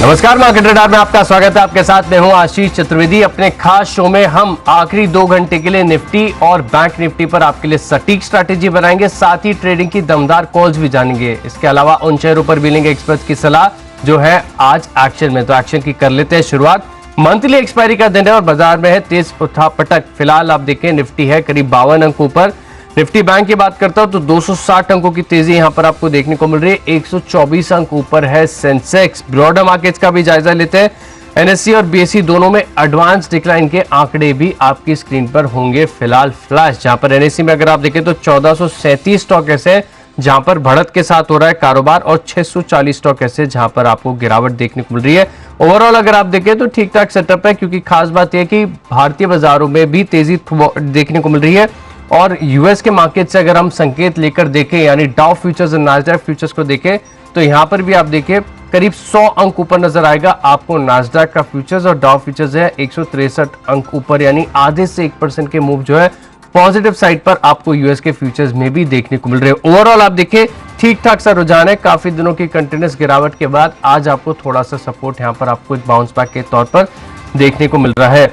नमस्कार, market radar में आपका स्वागत है। आपके साथ मैं हूं आशीष चतुर्वेदी। अपने खास शो में हम आखिरी 2 घंटे के लिए निफ्टी और बैंक निफ्टी पर आपके लिए सटीक स्ट्रैटेजी बनाएंगे, साथ ही ट्रेडिंग की दमदार कॉल्स भी जानेंगे। इसके अलावा उन शेयरों पर भी लेंगे एक्सपर्ट्स की सलाह जो है आज एक्शन में। तो एक्शन की कर लेते हैं शुरुआत। मंथली एक्सपायरी का दिन है और बाजार में है तेज उठापटक। फिलहाल आप देखें निफ्टी है करीब 52 अंकों पर। निफ्टी बैंक की बात करता हूं तो 260 अंकों की तेजी यहां पर आपको देखने को मिल रही है। 124 अंक ऊपर है सेंसेक्स। ब्रॉडर मार्केट्स का भी जायजा लेते हैं। एनएससी और बीएसई दोनों में एडवांस डिक्लाइन के आंकड़े भी आपकी स्क्रीन पर होंगे फिलहाल फ्लैश। जहां पर एनएससी में अगर आप देखें तो 1437 स्टॉक ऐसे जहां पर बढ़त के साथ हो रहा है कारोबार और 640 स्टॉक ऐसे जहां पर आपको गिरावट देखने को मिल रही है। ओवरऑल अगर आप देखें तो ठीक ठाक सेटअप है, क्योंकि खास बात यह कि भारतीय बाजारों में भी तेजी देखने को मिल रही है। और यूएस के मार्केट से अगर हम संकेत लेकर देखें, यानी डाउ फ्यूचर्स और नास्डैक फ्यूचर्स को देखें, तो यहां पर भी आप देखें करीब 100 अंक ऊपर नजर आएगा आपको नास्डैक का फ्यूचर्स, और डाउ फ्यूचर्स है 163 अंक ऊपर, यानी आधे से 1% के मूव जो है पॉजिटिव साइड पर आपको यूएस के फ्यूचर्स में भी देखने को मिल रहे हैं। ओवरऑल आप देखें ठीक ठाक सा रुझान है। काफी दिनों की कंटिन्यूस गिरावट के बाद आज आपको थोड़ा सा सपोर्ट यहां पर आपको एक बाउंस बैक के तौर पर देखने को मिल रहा है।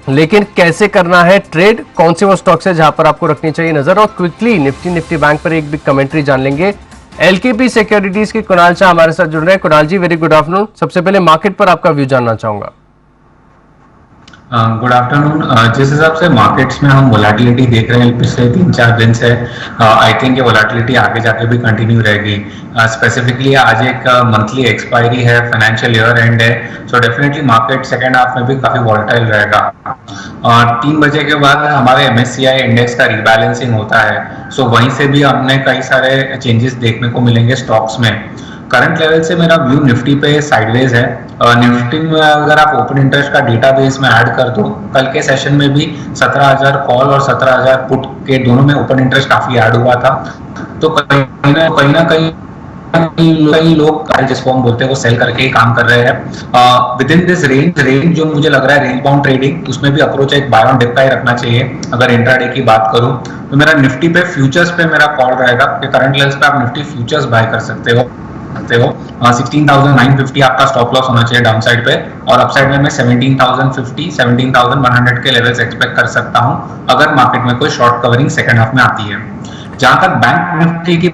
लेकिन कैसे करना है ट्रेड, कौन से वो स्टॉक्स है जहां पर आपको रखनी चाहिए नजर, और क्विकली निफ्टी बैंक पर एक भी कमेंट्री जान लेंगे। एलकेपी सिक्योरिटीज के कुणाल शाह हमारे साथ जुड़ रहे हैं। कुणाल जी, वेरी गुड आफ्टरनून। सबसे पहले मार्केट पर आपका व्यू जानना चाहूंगा। Good afternoon. जिस हिसाब से मार्केट्स में हम वोलेटिलिटी देख रहे हैं पिछले 3-4 दिन से, आई थिंक ये वोलेटिलिटी आगे जाके भी कंटिन्यू रहेगी। स्पेसिफिकली आज एक मंथली एक्सपायरी है, फाइनेंशियल ईयर एंड है, so definitely market second half में भी काफी वॉलेटाइल रहेगा। 3 बजे के बाद हमारे MSCI इंडेक्स का रीबैलेंसिंग होता है, सो वहीं से भी हमने कई सारे चेंजेस देखने को मिलेंगे स्टॉक्स में। करंट लेवल से मेरा व्यू निफ्टी पे साइडवेज है। निफ्टी में अगर आप ओपन इंटरेस्ट का डेटाबेस में ऐड कर दो, कल के सेशन में भी 17,000 कॉल और 17,000 पुट के दोनों में ओपन इंटरेस्ट काफी ऐड हुआ था। तो कहीं ना कई लोग जिसको हम बोलते हैं वो सेल करके ही काम कर रहे हैं। विद इन दिस रेंज जो मुझे लग रहा है रेंज बाउंड ट्रेडिंग, उसमें भी अप्रोच एक बाय ऑन डिप का ही रखना चाहिए। अगर इंट्राडे की बात करूं तो मेरा निफ्टी पे फ्यूचर्स पे मेरा कॉल रहेगा कि करंट लेवल्स पे आप निफ्टी फ्यूचर्स बाय कर सकते हो। 16,950 आपका स्टॉप लॉस होना चाहिए डाउन साइड पे, और अपसाइड में मैं 17,050 17,100 के लेवल्स एक्सपेक्ट कर सकता हूं अगर मार्केट में कोई शॉर्ट कवरिंग सेकंड हाफ में आती है। जहां तक बैंक निफ्टी की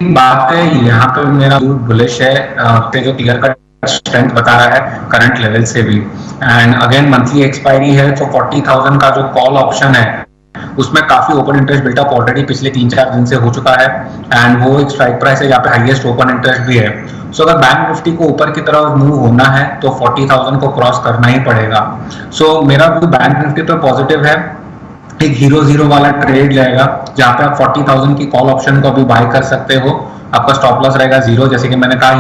बात है, यहाँ पे मेरा बुलिश है, जो क्लियर कट स्ट्रेंथ बता रहा है करंट लेवल से भी। एंड अगेन मंथली एक्सपायरी है, तो 40,000 का जो कॉल ऑप्शन है उसमें काफी ओपन इंटरेस्ट बिल्टअप ऑलरेडी पिछले 3-4 दिन से हो चुका है, एंड वो एक स्ट्राइक प्राइस है जहाँ पे हाईएस्ट ओपन इंटरेस्ट भी है। सो अगर बैंक निफ्टी को ऊपर की तरफ मूव होना है तो 40,000 को क्रॉस करना ही पड़ेगा। सो मेरा व्यू बैंक निफ्टी पे पॉजिटिव है। एक 0-0 वाला ट्रेड रहेगा जहाँ पे आप 40,000 की कॉल ऑप्शन को अभी बाय कर सकते हो। आपका स्टॉप लॉस रहेगा 0, जैसे कि मैंने कहा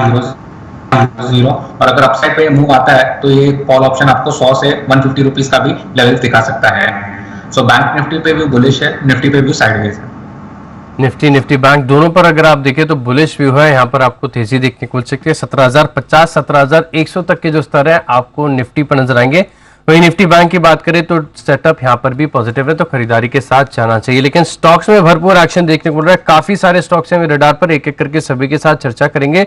0, और अगर अपसाइड पे मूव आता है तो ये कॉल ऑप्शन आपको 100 से 150 रुपीज का भी लेवल दिखा सकता है। सो बैंक निफ्टी पे भी बुलिश है, निफ्टी पे भी साइडवेज है। निफ्टी बैंक दोनों पर अगर आप देखें तो बुलिश व्यू है। यहाँ पर आपको तेजी देखने को मिल सकती है। 17,050 17,100 तक के जो स्तर है आपको निफ्टी पर नजर आएंगे। वही निफ्टी बैंक की बात करें तो सेटअप यहाँ पर भी पॉजिटिव है, तो खरीदारी के साथ जाना चाहिए। लेकिन स्टॉक्स में भरपूर एक्शन देखने को मिल रहा है। काफी सारे स्टॉक्स हैं रडार पर, एक एक करके सभी के साथ चर्चा करेंगे।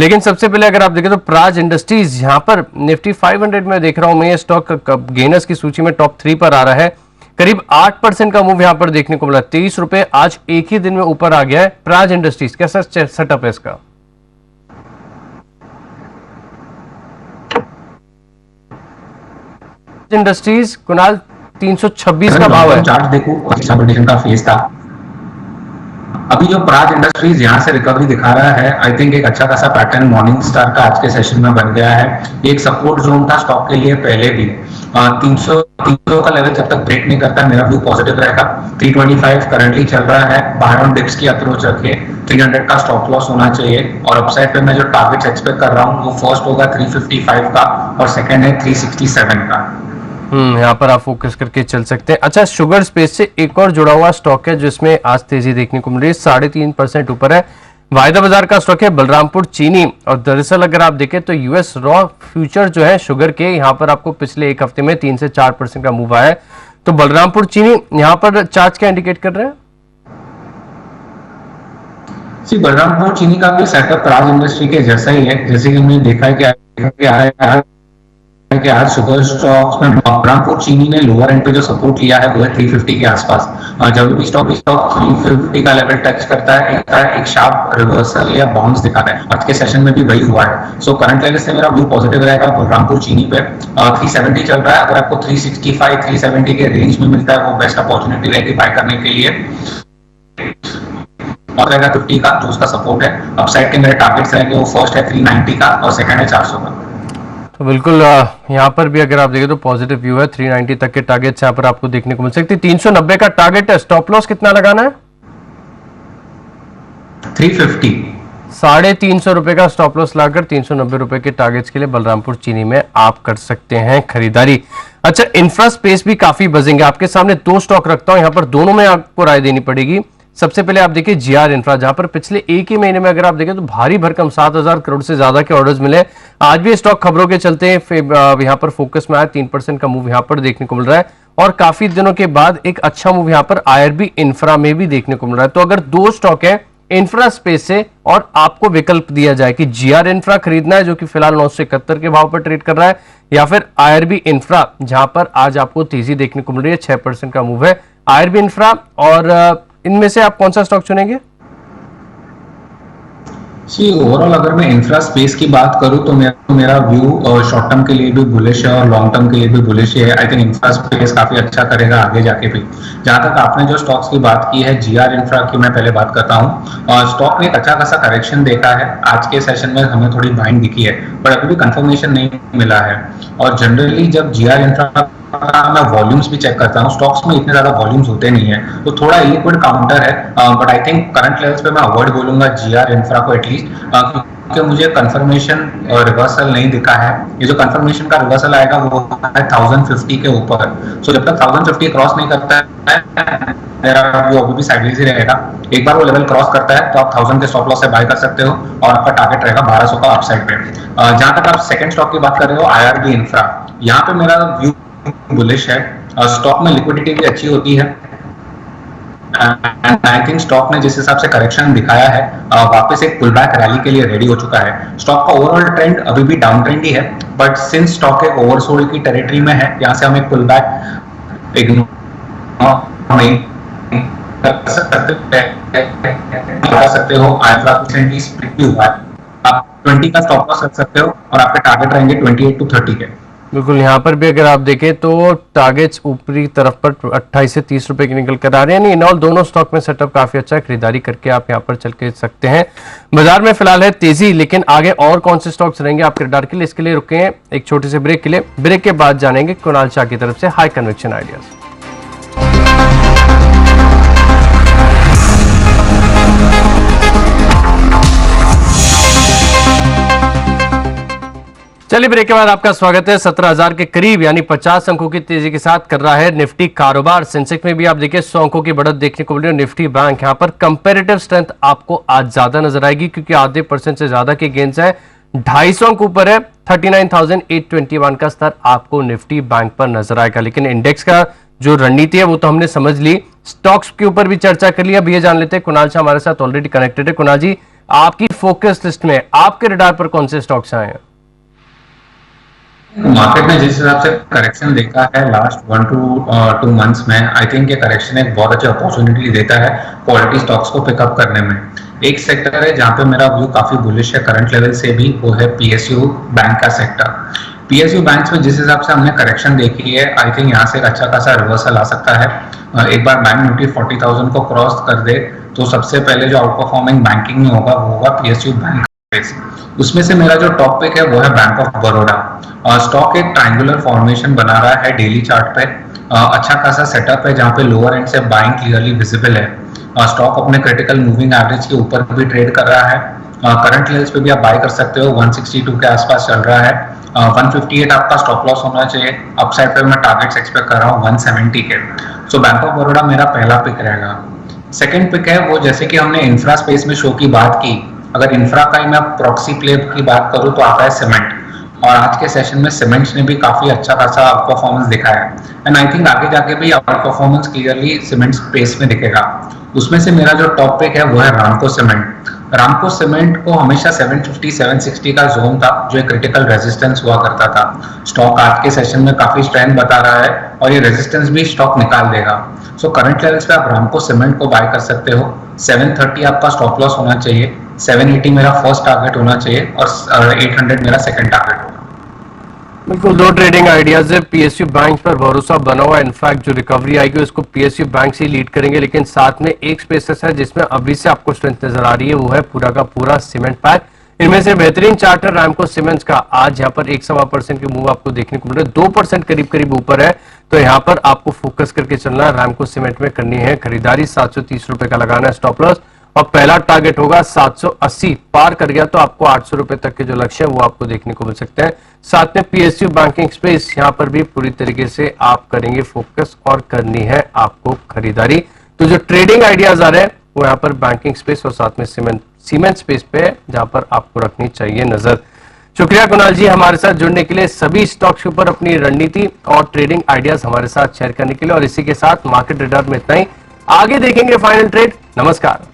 लेकिन सबसे पहले अगर आप देखें तो प्राज इंडस्ट्रीज यहाँ पर निफ्टी 500 में देख रहा हूं मैं, ये स्टॉक गेनर्स की सूची में टॉप 3 पर आ रहा है। करीब 8% का मूव यहां पर देखने को मिला। 23 रुपए आज एक ही दिन में ऊपर आ गया है। प्राज इंडस्ट्रीज कैसा सेटअप है इसका? इंडस्ट्रीज कुणाल 326 का भाव है। चार्ट देखो, कंसोलिडेशन का फेज था। अभी जो प्राज इंडस्ट्रीज यहाँ से रिकवरी दिखा रहा है, आई थिंक एक अच्छा खासा पैटर्न मॉर्निंग स्टार का आज के सेशन में बन गया है। एक सपोर्ट जोन था स्टॉक के लिए पहले भी। 300 का लेवल जब तक ब्रेक नहीं करता मेरा व्यू पॉजिटिव रहेगा। 325 करंटली चल रहा है। बाय ऑन डिप्स की अप्रोच रखे, 300 का स्टॉप लॉस होना चाहिए, और अपसाइड पे मैं जो टारगेट्स एक्सपेक्ट कर रहा हूँ वो फर्स्ट होगा 355 का और सेकंड है 367 का। यहाँ पर आप फोकस करके चल सकते हैं। अच्छा, शुगर स्पेस से एक और जुड़ा हुआ स्टॉक है जिसमें आज तेजी देखने को मिल रही है। 3.5% ऊपर है। वायदा बाजार का स्टॉक है बलरामपुर चीनी, और दरअसल अगर आप देखें तो यूएस रॉ फ्यूचर जो है शुगर के, यहाँ पर आपको पिछले एक हफ्ते में 3 से 4% का मूव आया है। तो बलरामपुर चीनी यहाँ पर चार्ट क्या इंडिकेट कर रहे हैं? बलरामपुर चीनी का भी सेटअप राज इंडस्ट्री के जैसा ही है। जैसे कि हमने देखा है कि कि आज सुपर स्टॉक्स में बलरामपुर चीनी ने लोअर एंड पे जो सपोर्ट लिया है वो है 350 के आसपास। जब भी स्टॉक 350 का लेवल टच करता है एक शार्प रिवर्सल या बाउंस दिखाता है। आज के सेशन में भी वही हुआ है। सो करंट लेवल से मेरा व्यू पॉजिटिव रहेगा बलरामपुर चीनी पे। 370 चल रहा है, अगर आपको 365 370 के रेंज में मिलता है वो बेस्ट अपॉर्चुनिटी रहेगी बाय करने के लिए। और रहेगा 50 का जो उसका सपोर्ट है। अपसाइड के मेरे टारगेट्स रहेंगे, वो फर्स्ट है 390 का और सेकंड है 400 का। तो बिल्कुल यहाँ पर भी अगर आप देखें तो पॉजिटिव व्यू है। 390 तक के टारगेट्स यहाँ पर आपको देखने को मिल सकते हैं। 390 का टारगेट है। स्टॉप लॉस कितना लगाना है? 350। 350 रुपए का स्टॉप लॉस लाकर 390 रुपए के टारगेट्स के लिए बलरामपुर चीनी में आप कर सकते हैं खरीदारी। अच्छा, इंफ्रा स्पेस भी काफी बजेंगे। आपके सामने दो स्टॉक रखता हूं, यहाँ पर दोनों में आपको राय देनी पड़ेगी। सबसे पहले आप देखिए जीआर इंफ्रा, जहां पर पिछले एक ही महीने में अगर आप देखें तो भारी भरकम 7,000 करोड़ से ज्यादा के ऑर्डर्स मिले। आज भी स्टॉक खबरों के चलते यहाँ पर फोकस में आया। 3% का मूव यहाँ पर देखने को मिल रहा है और काफी दिनों के बाद एक अच्छा मूव यहाँ पर आईआरबी इंफ्रा में भी देखने को मिल रहा है। तो अगर दो स्टॉक है इंफ्रा स्पेस से और आपको विकल्प दिया जाए कि जीआर इंफ्रा खरीदना है जो कि फिलहाल 971 के भाव पर ट्रेड कर रहा है, या फिर आईआरबी इंफ्रा जहां पर आज आपको तेजी देखने को मिल रही है, 6% का मूव है आईआरबी इंफ्रा, और इनमें से आप कौन सा स्टॉक चुनेंगे? जी, ओवरऑल अगर मैं इंफ्रा स्पेस की बात करूं तो मेरा व्यू शॉर्ट टर्म के लिए भी बुलिश है और लॉन्ग टर्म के लिए भी बुलिश है। आई थिंक इंफ्रा स्पेस काफी अच्छा करेगा आगे जाके भी। जहां तक आपने जो स्टॉक्स की बात की है, जीआर इंफ्रा की मैं पहले बात करता हूं। स्टॉक ने एक अच्छा खासा करेक्शन देखा है। आज के सेशन में हमें थोड़ी बाइंग दिखी है, पर अभी भी कंफर्मेशन नहीं मिला है। और जनरली जब जीआर इंफ्रा मैं वॉल्यूम्स भी चेक करता हूँ, स्टॉक्स में इतने ज्यादा वॉल्यूम्स होते नहीं है, तो थोड़ा इलिक्विड काउंटर है। But I think current levels पे मैं अवॉइड बोलूंगा जीआर इंफ्रा को एटलीस्ट, क्योंकि मुझे कंफर्मेशन रिवर्सल नहीं दिखा है। ये जो कंफर्मेशन का रिवर्सल आएगा वो है 1050 के ऊपर। सो जब तक 1050 क्रॉस नहीं करता है मेरा व्यू अभी भी साइडवेज ही रहेगा। एक बार वो लेवल क्रॉस करता है तो आप 1000 के स्टॉप लॉस से बाय कर सकते हो और आपका टारगेट रहेगा 1200 का अपसाइड पे। जहां तक आप सेकंड स्टॉक की बात कर रहे हो आईआरबी इंफ्रा, यहाँ पे मेरा व्यू बुलिश है। स्टॉक में लिक्विडिटी भी अच्छी होती है। आई थिंक स्टॉक ने जिस हिसाब से करेक्शन दिखाया है वापस एक पुल बैक रैली के लिए रेडी हो चुका है। स्टॉक का ओवरऑल ट्रेंड अभी भी डाउन ट्रेंड ही है, बट सिंस स्टॉक एक ओवरसोल्ड की टेरिटरी में है, यहाँ से हम एक पुल बैक इग्नोर नहीं कर सकते हो। आइफ्रा रिसेंटली स्प्लिट भी हुआ है, आप 20 का स्टॉप लॉस रख सकते हो और आपके टारगेट रहेंगे 28 to 30 के। बिल्कुल, यहाँ पर भी अगर आप देखें तो टारगेट्स ऊपरी तरफ पर 28 से 30 रुपए की निकल कर आ रहे हैं। इन ऑल दोनों स्टॉक में सेटअप काफी अच्छा है, खरीदारी करके आप यहाँ पर चल के सकते हैं। बाजार में फिलहाल है तेजी, लेकिन आगे और कौन से स्टॉक्स रहेंगे आपके रडार के लिए, इसके लिए रुके हैं एक छोटे से ब्रेक के लिए। ब्रेक के बाद जानेंगे कुणाल शाह की तरफ से हाई कन्विक्शन आइडियाज। चलिए, ब्रेक के बाद आपका स्वागत है। 17,000 के करीब यानी 50 अंकों की तेजी के साथ कर रहा है निफ्टी कारोबार। सेंसेक्स में भी आप देखिए 100 अंकों की बढ़त देखने को मिल रही है। निफ्टी बैंक यहाँ पर कंपैरेटिव स्ट्रेंथ आपको आज ज्यादा नजर आएगी क्योंकि आधे % से ज्यादा के गेंस है। 250 अंक ऊपर है। 39,821 का स्तर आपको निफ्टी बैंक पर नजर आएगा। लेकिन इंडेक्स का जो रणनीति है वो तो हमने समझ ली, स्टॉक्स के ऊपर भी चर्चा कर लिया। अब ये जान लेते हैं, कुणाल शाह हमारे साथ ऑलरेडी कनेक्टेड है। कुणाल जी, आपकी फोकस लिस्ट में आपके रडार पर कौन से स्टॉक्स आए हैं? मार्केट ने जिस हिसाब से करेक्शन देखा है लास्ट 1 to 2 मंथ्स में, आई थिंक ये करेक्शन एक बहुत अच्छी अपॉर्चुनिटी देता है क्वालिटी स्टॉक्स को पिकअप करने में। एक सेक्टर है जहां पे मेरा व्यू काफी बुलिश है करंट लेवल से भी, वो है पीएसयू बैंक का सेक्टर। पीएसयू बैंक्स में जिस हिसाब से हमने करेक्शन देखी है, आई थिंक यहाँ से एक अच्छा खासा रिवर्सल आ सकता है। एक बार बैंक निफ्टी 40,000 को क्रॉस कर दे तो सबसे पहले जो आउट परफॉर्मिंग बैंकिंग में होगा वो होगा पीएसयू बैंक। उसमें से मेरा जो टॉप पिक है वो है बैंक ऑफ बड़ौदा। स्टॉक एक ट्रायंगुलर फॉर्मेशन बना रहा है डेली चार्ट पे। अच्छा खासा सेटअप है जहां पे लोअर एंड से बाइंग क्लियरली विजिबल है। स्टॉक अपने क्रिटिकल मूविंग एवरेज के ऊपर भी ट्रेड कर रहा है। करंट लेवल्स पे भी आप बाय कर सकते हो, 162 के आसपास चल रहा है। 158 आपका स्टॉप लॉस होना चाहिए। अपसाइड पे मैं टारगेट्स एक्सपेक्ट कर रहा हूँ 170 के। सो बैंक ऑफ बड़ौदा मेरा पहला पिक रहेगा। सेकेंड पिक है वो, जैसे कि हमने इंफ्रा स्पेस में शो की बात की, अगर इंफ्रा का ही मैं प्रॉक्सी प्ले की बात करूं तो आता है सीमेंट। और आज के सेशन में सीमेंट्स ने भी काफी अच्छा खासा परफॉर्मेंस दिखाया है एंड आई थिंक आगे जाके भी परफॉर्मेंस क्लियरली सीमेंट स्पेस में दिखेगा। उसमें से मेरा जो टॉप पिक है वो है रामको सीमेंट। रामको सीमेंट को हमेशा 750 760 का जोन था जो एक क्रिटिकल रेजिस्टेंस हुआ करता था। स्टॉक आज के सेशन में काफी स्ट्रेंथ बता रहा है और ये रेजिस्टेंस भी स्टॉक निकाल देगा। सो करंट लेवल्स पे आप रामको सीमेंट को बाय कर सकते हो। 730 आपका स्टॉप लॉस होना चाहिए, 780 मेरा फर्स्ट टारगेट होना चाहिए और 800 मेरा सेकंड टारगेट होगा। बिल्कुल, दो ट्रेडिंग आइडियाज है। पीएसयू बैंक पर भरोसा बना हुआ है। इनफैक्ट जो रिकवरी आएगी उसको पीएसयू बैंक से लीड करेंगे, लेकिन साथ में एक स्पेसेस है जिसमें अभी से आपको स्ट्रेंथ नजर आ रही है, वो है पूरा का पूरा सीमेंट पैक। इनमें से बेहतरीन चार्ट है रैमको सीमेंट्स का। आज यहाँ पर 1.25% की मूव आपको देखने को मिल रहा है, 2% करीब करीब ऊपर है। तो यहाँ पर आपको फोकस करके चलना है। रैमको सीमेंट में करनी है खरीदारी, 730 रुपए का लगाना है स्टॉप लॉस और पहला टारगेट होगा 780। पार कर गया तो आपको 800 रुपए तक के जो लक्ष्य है वो आपको देखने को मिल सकते हैं। साथ में पीएसयू बैंकिंग स्पेस यहाँ पर भी पूरी तरीके से आप करेंगे फोकस और करनी है आपको खरीदारी। तो जो ट्रेडिंग आइडियाज आ रहे हैं वो यहाँ पर बैंकिंग स्पेस और साथ में सीमेंट स्पेस पे है, जहां पर आपको रखनी चाहिए नजर। शुक्रिया कुणाल जी हमारे साथ जुड़ने के लिए, सभी स्टॉक्स के ऊपर अपनी रणनीति और ट्रेडिंग आइडियाज हमारे साथ शेयर करने के लिए। और इसी के साथ मार्केट रडार में इतना ही, आगे देखेंगे फाइनल ट्रेड। नमस्कार।